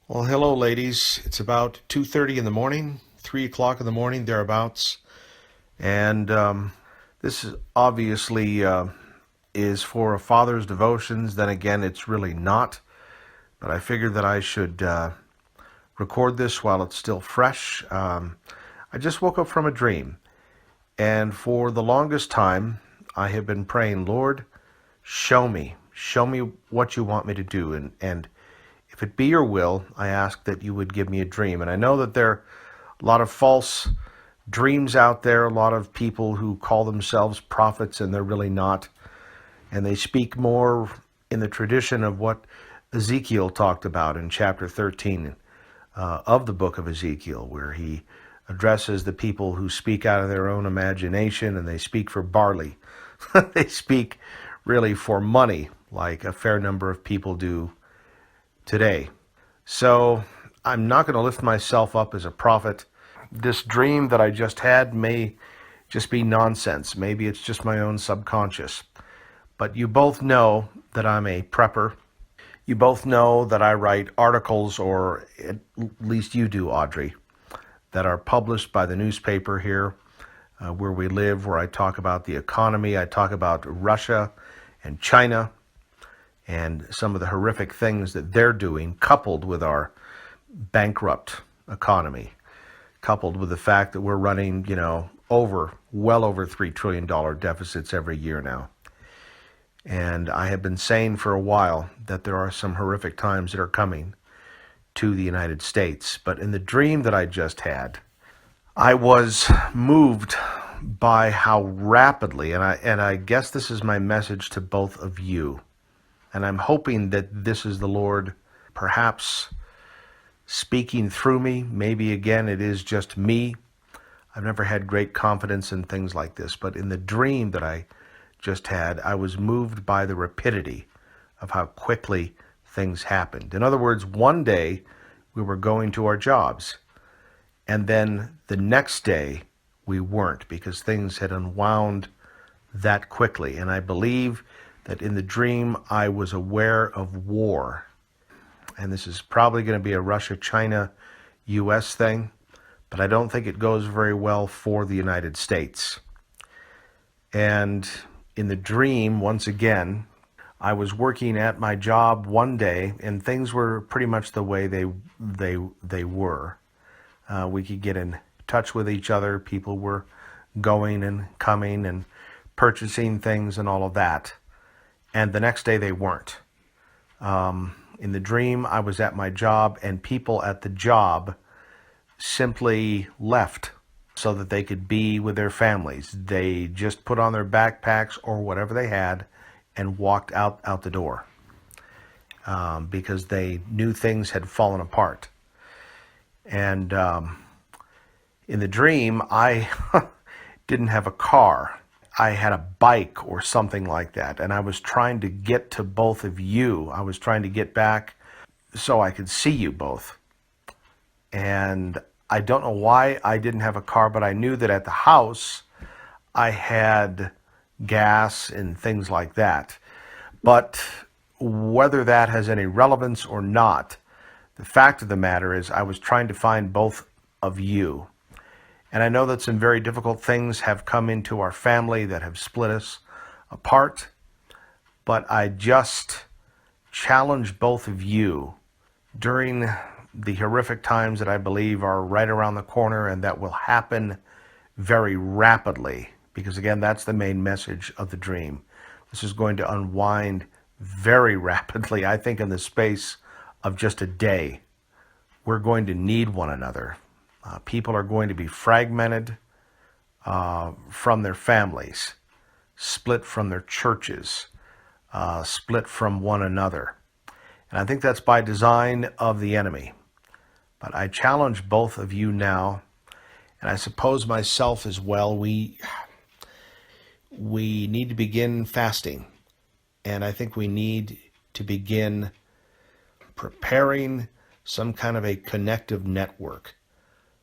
Well, hello, ladies. It's about 2:30 in the morning, 3 o'clock in the morning, thereabouts. And this is obviously is for a father's devotions. Then again, it's really not. But I figured that I should record this while it's still fresh. I just woke up from a dream. And for the longest time, I have been praying, Lord, show me. Show me what you want me to do. And if it be your will, I ask that you would give me a dream. And I know that there are a lot of false dreams out there, a lot of people who call themselves prophets and they're really not. And they speak more in the tradition of what Ezekiel talked about in chapter 13 of the book of Ezekiel, where he addresses the people who speak out of their own imagination and they speak for barley. They speak really for money, like a fair number of people do today. So I'm not going to lift myself up as a prophet. This dream that I just had may just be nonsense. Maybe it's just my own subconscious. But you both know that I'm a prepper. You both know that I write articles, or at least you do, Audrey, that are published by the newspaper here where we live, where I talk about the economy. I talk about Russia and China and some of the horrific things that they're doing, coupled with our bankrupt economy, coupled with the fact that we're running, well over $3 trillion deficits every year now. And I have been saying for a while that there are some horrific times that are coming to the United States. But in the dream that I just had, I was moved by how rapidly, and I guess this is my message to both of you, and I'm hoping that this is the Lord perhaps speaking through me. Maybe again it is just me. I've never had great confidence in things like this, but in the dream that I just had, I was moved by the rapidity of how quickly things happened. In other words, one day we were going to our jobs, and then the next day we weren't, because things had unwound that quickly. And I believe that in the dream I was aware of war. And this is probably going to be a Russia-China-US thing, but I don't think it goes very well for the United States. And in the dream, once again, I was working at my job one day, and things were pretty much the way they were. We could get in touch with each other. People were going and coming and purchasing things and all of that. And the next day they weren't. In the dream, I was at my job, and people at the job simply left so that they could be with their families. They just put on their backpacks or whatever they had and walked out the door because they knew things had fallen apart. And in the dream, I didn't have a car. I had a bike or something like that, and I was trying to get to both of you. I was trying to get back so I could see you both. And I don't know why I didn't have a car, but I knew that at the house I had gas and things like that. But whether that has any relevance or not, the fact of the matter is I was trying to find both of you. And I know that some very difficult things have come into our family that have split us apart, but I just challenge both of you during the horrific times that I believe are right around the corner and that will happen very rapidly, because again, that's the main message of the dream. This is going to unwind very rapidly. I think in the space of just a day, we're going to need one another. People are going to be fragmented from their families, split from their churches, split from one another. And I think that's by design of the enemy. But I challenge both of you now, and I suppose myself as well. We need to begin fasting. And I think we need to begin preparing some kind of a connective network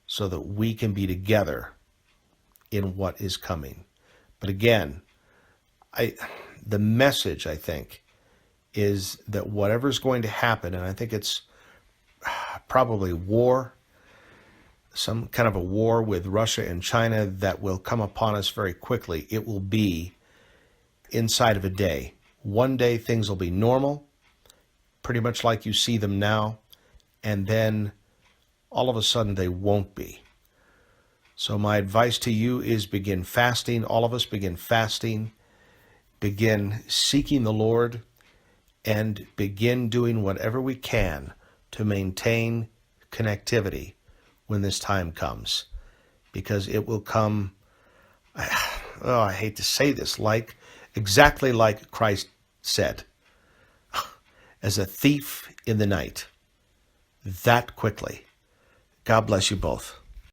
so that we can be together in what is coming. But again, the message, I think, is that whatever's going to happen, and I think it's probably war, some kind of a war with Russia and China that will come upon us very quickly. It will be inside of a day. One day things will be normal, pretty much like you see them now, and then all of a sudden they won't be. So my advice to you is begin fasting. All of us begin fasting, begin seeking the Lord, and begin doing whatever we can to maintain connectivity when this time comes. Because it will come, I hate to say this, exactly like Christ said, as a thief in the night, that quickly. God bless you both.